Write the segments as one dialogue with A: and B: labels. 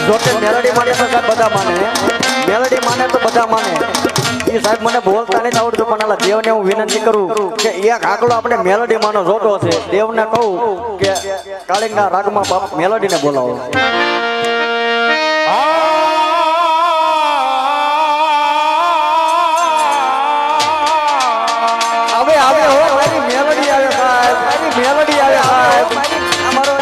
A: જોકે મેલોડી માને તો સાહેબ બધા માને, મેલોડી માને તો બધા માને. એ સાહેબ મને બોલતા નથી આવડતું, પણ આલા દેવને હું વિનંતી કરું કે એક આંકડો આપણે મેલોડી માનો જોતો છે. દેવને કહું કે કાળિંગના રાગમાં બાપ મેલોડીને બોલાવો. હવે આવે હો મારી મેલોડી આવે સાહેબ, મારી મેલોડી આવે સાહેબ. અમારો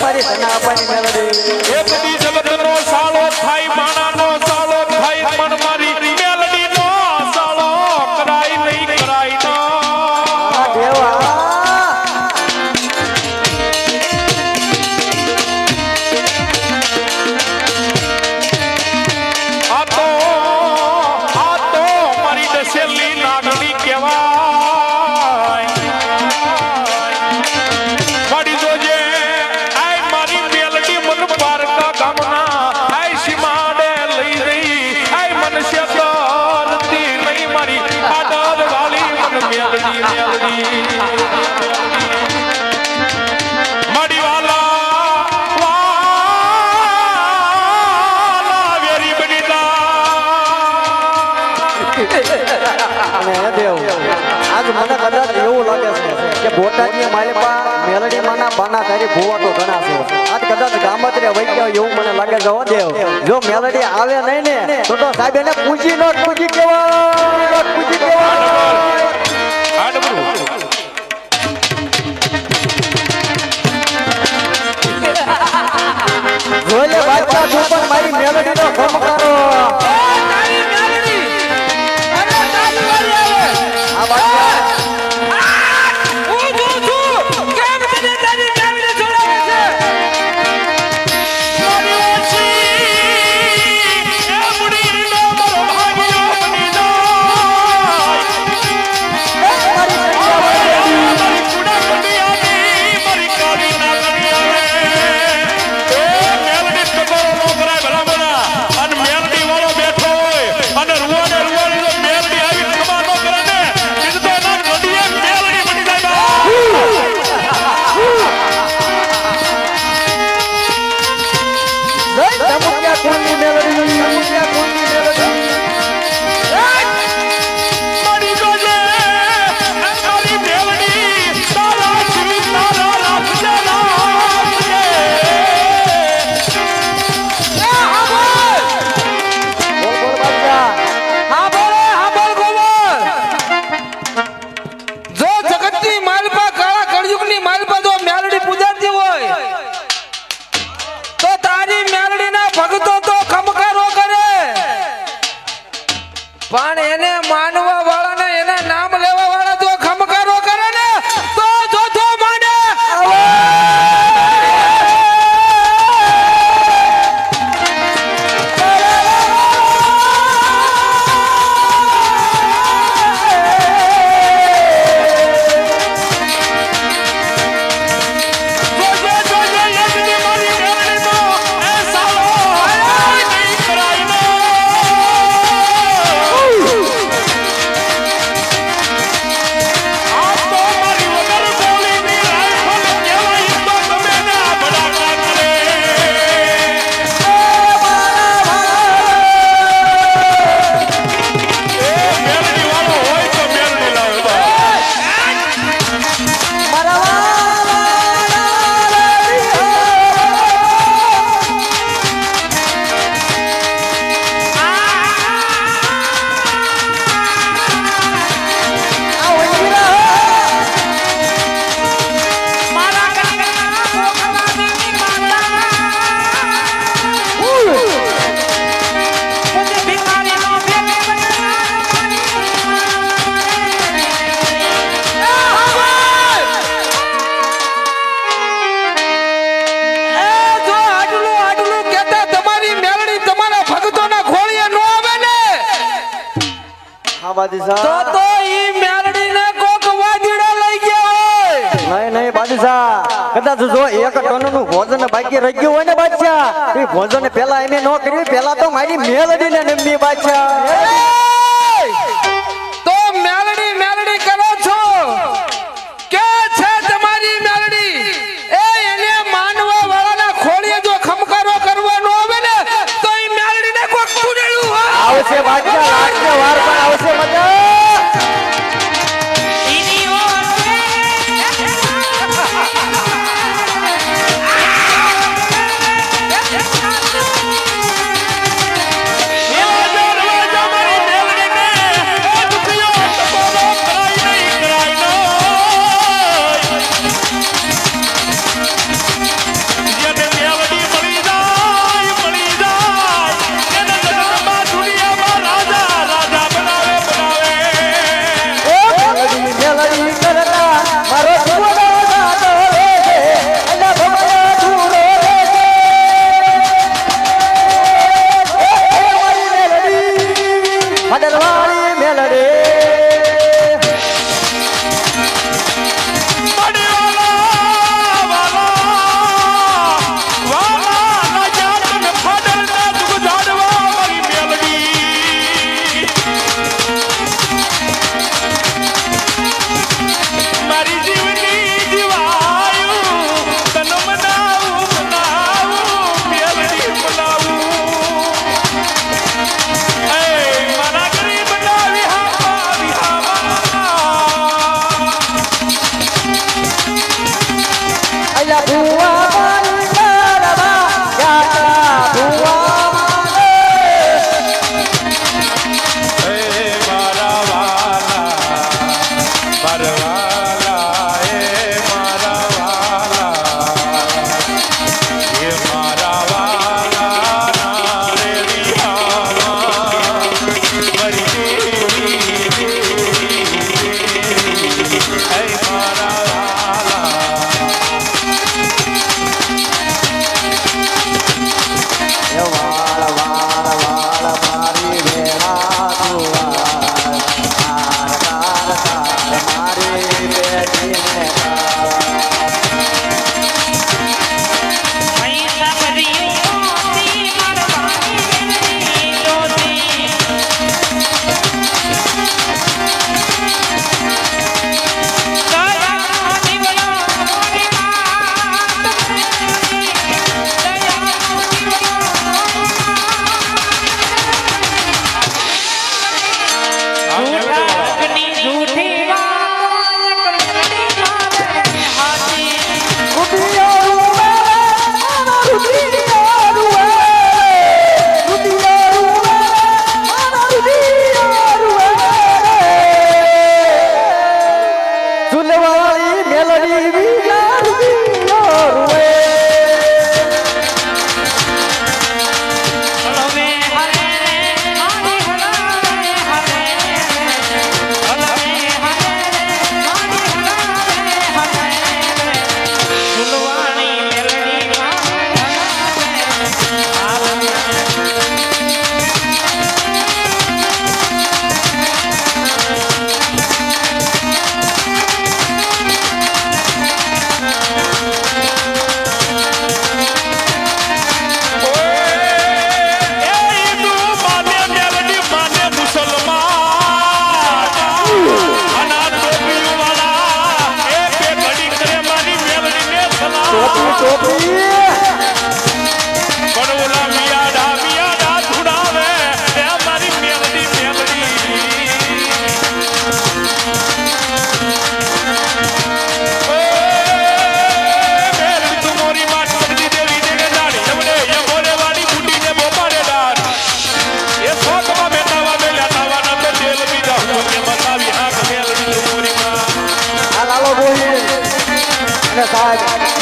A: મારી સના આપવાની મેલોડી
B: એક દી જગતનો સાળો થાય, માણાનો સાળો થાય, મન મારી મેલોડીનો સાળો કરાય નહીં, કરાય ના
A: દેવા.
B: આ તો મારી દશેલી નાગણી કહેવાય. મારી જોજે
A: મને કદાચ એવું લાગે છે કે બોટાદની માલપા મેલડી માના બાના તારી ભૂવા તો ઘણા છે. આજ કદાચ ગામત્રે વઈ ગયો એવું મને લાગે છે. હો દેવ, જો મેલડી આવે નહીં ને તો સાહેબ એને પૂજી નો પૂજી કેવાય, પૂજી કેવાય. જોલે બાદશાહ ઉપર મારી મેલડીનો ખમકારો. આ બાદશાહ
C: પણ એને માનવા વાળા ને એના નામ લેવા વાળા જો ખમકારો કરે ને તો જોજો માને
A: બાદશાહ
C: તો ઈ મેલડીને કોક વાદીડો લઈ ગયો હોય
A: નહીં બાદશાહ કદાચ જો એક ટનનું ભોજન બાકી રહી ગયું હોય ને બાદશાહ એ ભોજન પેલા એમે ન કર્યું પેલા તો મારી મેલડીને નમવી બાદશાહ
C: તો મેલડી મેલડી કરો છો કે છે તમારી મેલડી એ એને માનવા વાળાના ખોળીએ જો ખમકારો કરવાનો આવે ને તો ઈ મેલડીને કોક કુડેલું હોય
A: આવશે બાદશાહ રાજ્ય વાર પણ આવશે મજા
B: મારા ગરીબ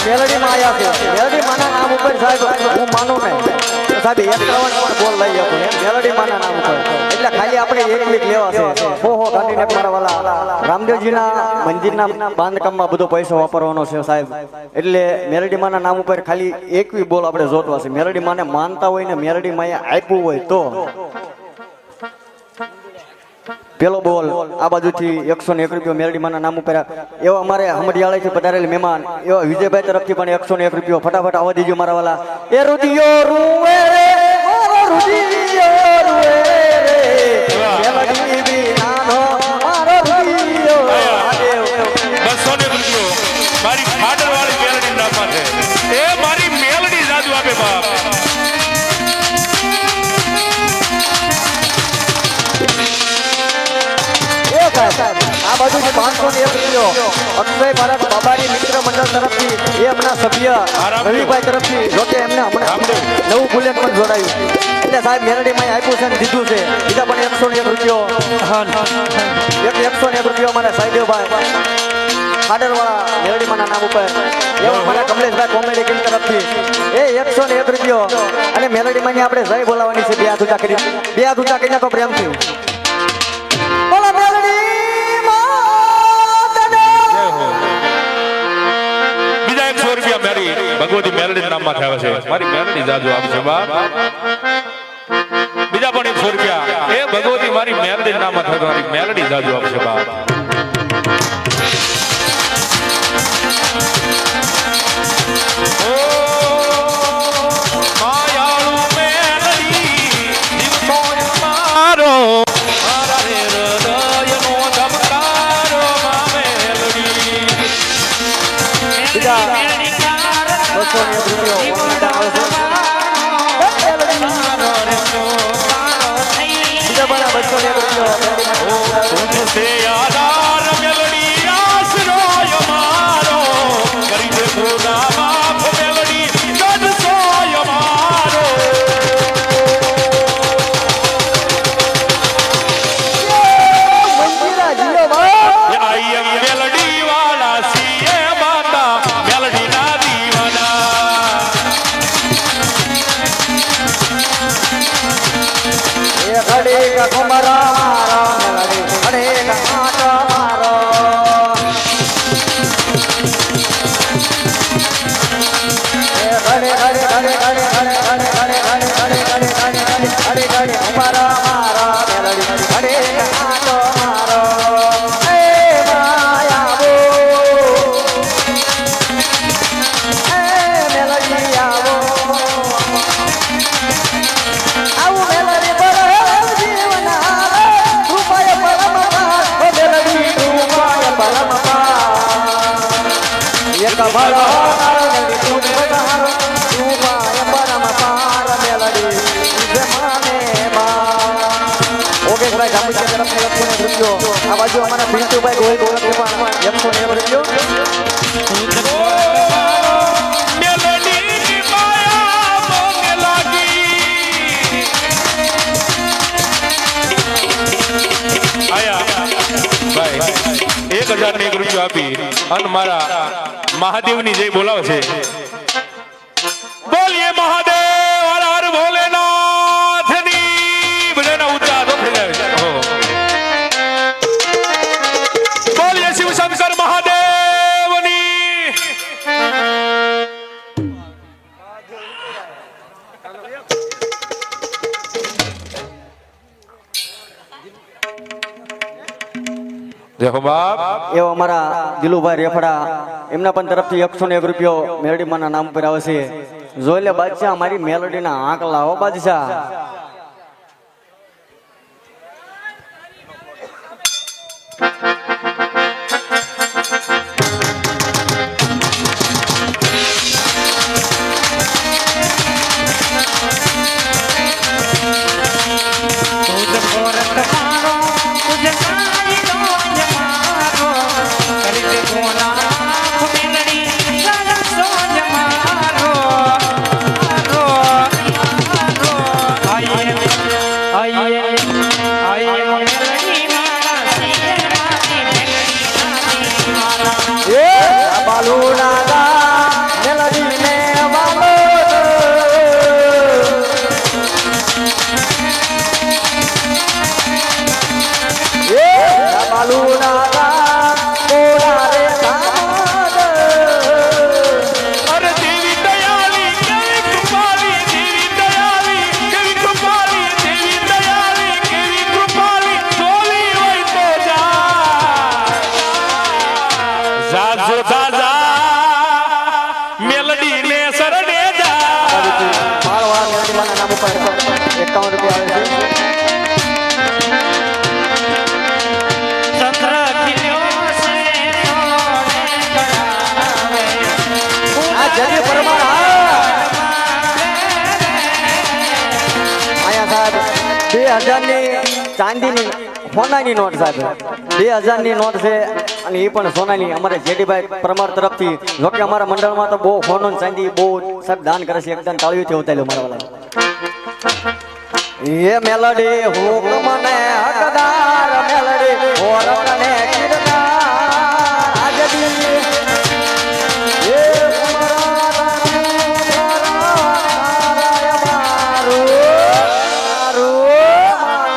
A: મેલડીમાં આયા છે મેલડી માના નામ ઉપર સાહેબ હું માનું ને તો સાહેબ 51 પણ બોલ લઈ શકું એમ મેલડી માના નામ ઉપર એટલે ખાલી આપણે એક વીક લેવા છે હો ગાંધીનગર મારા વાલા રામદેવજીના મંદિરના બાંધકામમાં બધો પૈસો વાપરવાનો છે સાહેબ એટલે મેલડી માના નામ ઉપર ખાલી એકવી બોલ આપણે જોતવા છે મેલડી માને માનતા હોય ને મેલડી માએ આપ્યું હોય તો પેલો બોલ આ બાજુથી 101 રૂપિયો મેલડી માના નામ ઉપર એવા અમારે હમડિયાળાથી પધારેલ મહેમાન એવા વિજયભાઈ તરફથી પણ 101 રૂપિયો ફટાફટ આવવા દીજો મારા વાલા એ રૂદિયો રૂવે રે મારો રૂદિયો રૂવે રે મેલડી વિનાનો મારો રૂદિયો મહાદેવ
B: 200 રૂપિયો મારી ફાડરવાળી મેલડી નામમાં છે એ મારી મેલડી જાદુ આપે બાપ
A: આ બાજુ 501 રૂપિયો અક્ષય ભારત બાબારી મિત્ર મંડળ તરફથી એ એમના સભ્ય રવિભાઈ તરફથી જોકે એમને હમણાં નવું બુલેટ પણ જોડાયું એટલે સાહેબ મેલડીમાં આપ્યું છે ને દીધું છે બીજા પણ 101 રૂપિયો 101 રૂપિયો અમારા સાહેબભાઈ ખાડરવાળા મેલડીમાંના નામ ઉપર એવા મારા કમલેશભાઈ કોમેડી કિંગ તરફથી એ 101 રૂપિયો અને મેલડીમાં આપણે જય બોલાવવાની છે બે હાથ ઊંચા કરીને તો પ્રેમથી બોલો મેલડી
B: બીજા 100 રૂપિયા મારી ભગવતી મેલડી નામમાં થયા છે મારી મેલડી જાદુ આપશે બાપ બીજા પણ 100 રૂપિયા એ ભગવતી મારી મેલડી નામમાં થયા મારી મેલડી જાદુ આપશે બાપ માયાળુ મેલડી દિવસો મારો
A: આ બાજુ અમારા પિન્ટુભાઈ ગોહિલ ગોળકે પણ 101 રૂપિયો
B: મેલડી માયા મોંગે લાગી આયા ભાઈ 1001 રૂપિયો આપી અને મારા મહાદેવની જય બોલાવે છે બોલીએ મહાદેવ હર હર ભોલેનાથની બધાના ઊંચા હાથો થઈ જાય બોલીએ શિવ શંકર મહાદેવની દેખો બાપ
A: એવો અમારા દિલુભાઈ રેફડા એમના પણ તરફથી 101 રૂપિયો મેલડીમાંના નામ પર આવે છે જોઈ લે બાદશાહ મારી મેલડીના આંક લાવો બાદશાહ 2000ની ચાંદીની સોનાની નોટ સાહેબ 2000ની નોટ છે અને એ પણ સોનાની અમારે જેડીભાઈ પરમાર તરફથી જોકે અમારા મંડળમાં તો બહુ સોનું ને ચાંદી બહુ સાહેબ દાન કરે છે એકદમ તાળીઓથી ઉતાર્યો મારા વાળા એ મેલડી હુકમ ને હકદાર મેલડી ઓરત ને કીર્તનાર આજદી એ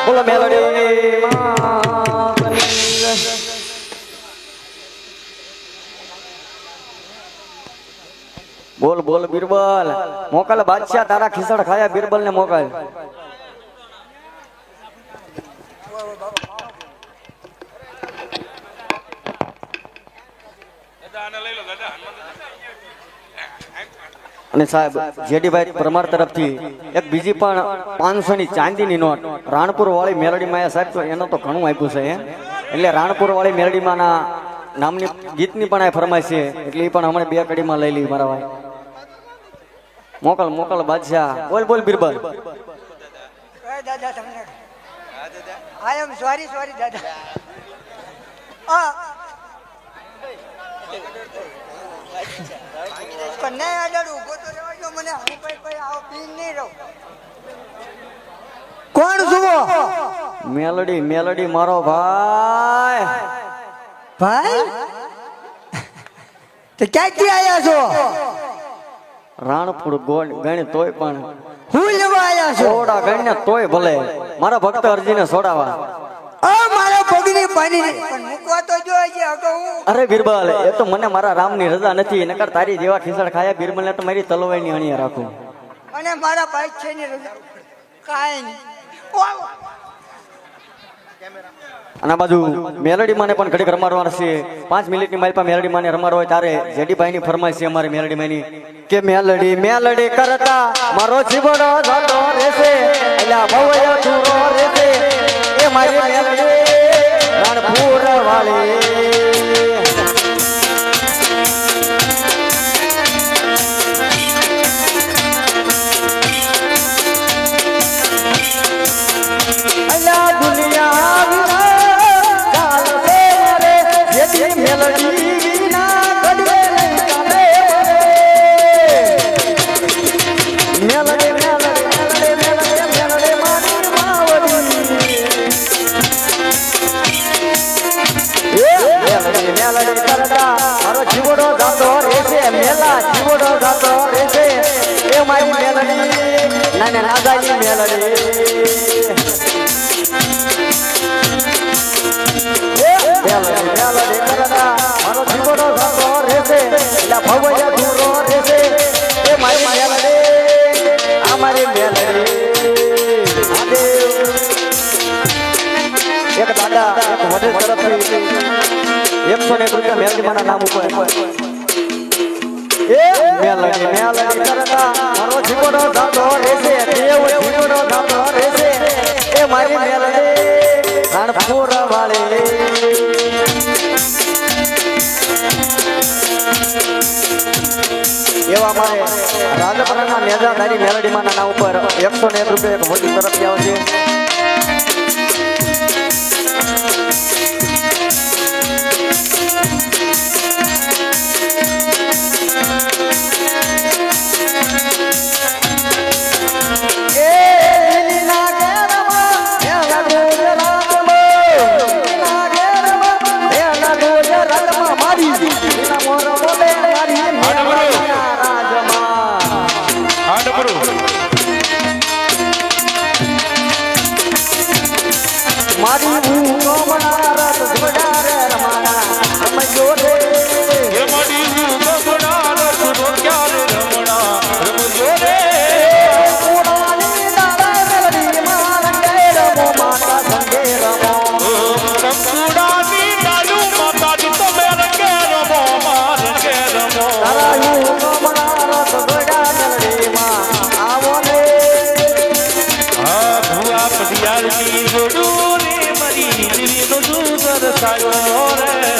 A: બોલો મેલડી બોલ બોલ બિરબલ મોકલ બાદશાહ તારા ખીસડ ખાયા બિરબલ ને મોકલ અને સાહેબ જેડીભાઈ પરમાર તરફથી એક બીજી પણ 500 ની ચાંદીની નોટ રાણપુર વાળી મેલડી માં સાહેબ તો એનો તો ઘણું આપ્યું છે એટલે રાણપુર વાળી મેલડી માં ના નામની ગીતની પણ આ ફરમાઈશ છે એટલે એ પણ હમણાં 2 કડીમાં લઈ લીધી મારા ભાઈ મોકલ મોકલ બાદશાહ બોલ બોલ બિરબલ
D: દાદા તમને આઈ એમ સોરી દાદા પણ નહીં આડું ઉભો તો રહેવા દો મને હું કઈ આવો પીન નહીં રહું કોણ જુઓ
A: મેલડી મેલડી મારો ભાઈ
D: ભાઈ તો ક્યાંથી આયા છો
A: રાણપુર ગોળ ગણ તોય પણ
D: હું લેવા આયા છો
A: સોડા ગણ ને તોય ભલે મારા ભક્ત અરજીને સોડાવા
D: મારા પગની પાણી પણ મૂકવા તો જો છે અગો હું
A: અરે બિરબલ એ તો મને મારા રામની રજા નથી નકર તારી જેવા ખીસડ ખાયા બિરબલ ને તો મારી તલવાઈની અણીએ રાખું
D: અને મારા ભાઈ છે ને કાઈ નહીં
A: અને આ બાજુ મેલડી માને પણ ઘડીક રમાડવાના છે 5 મિનિટની માઇલ પર મેલડી માને રમાડવો હોય ત્યારે જેડીભાઈ ની ફરમાઈશ છે અમારી મેલડી માની કે મેલડી મેલડી કરતા મારો જીવડો જાતો રહેશે એલા ભવય દૂરો રહેશે એ મારી મેલડી રણપુર વાળી મારો જીવડો જાતો રહેશે મેલા જીવડો જાતો રહેશે એ મારી મેલડી નાને નાદાની મેલડી મેલડી કરતા મારો જીવડો જાતો રહેશે એટલે ભવય દૂરો રહેશે એ મારી મેલડી આ મારી મેલડી એક દાદા એક વડે તરફથી 101 રૂપિયા મેલડી માના નામ ઉપર એ મેલડી મેલડી કરતા મારો જીવડો જાતો રહેશે દેવ જીવડો જાતો રહેશે એ મારી મેલડી રાણપુર વાળી એવા મારે રાજપરાના નેજાધારી મેલડી માના નામ ઉપર 101 રૂપિયા એક મોટી તરફથી આવશે
B: જોડું રે મરી નો સુંદર સાયો રે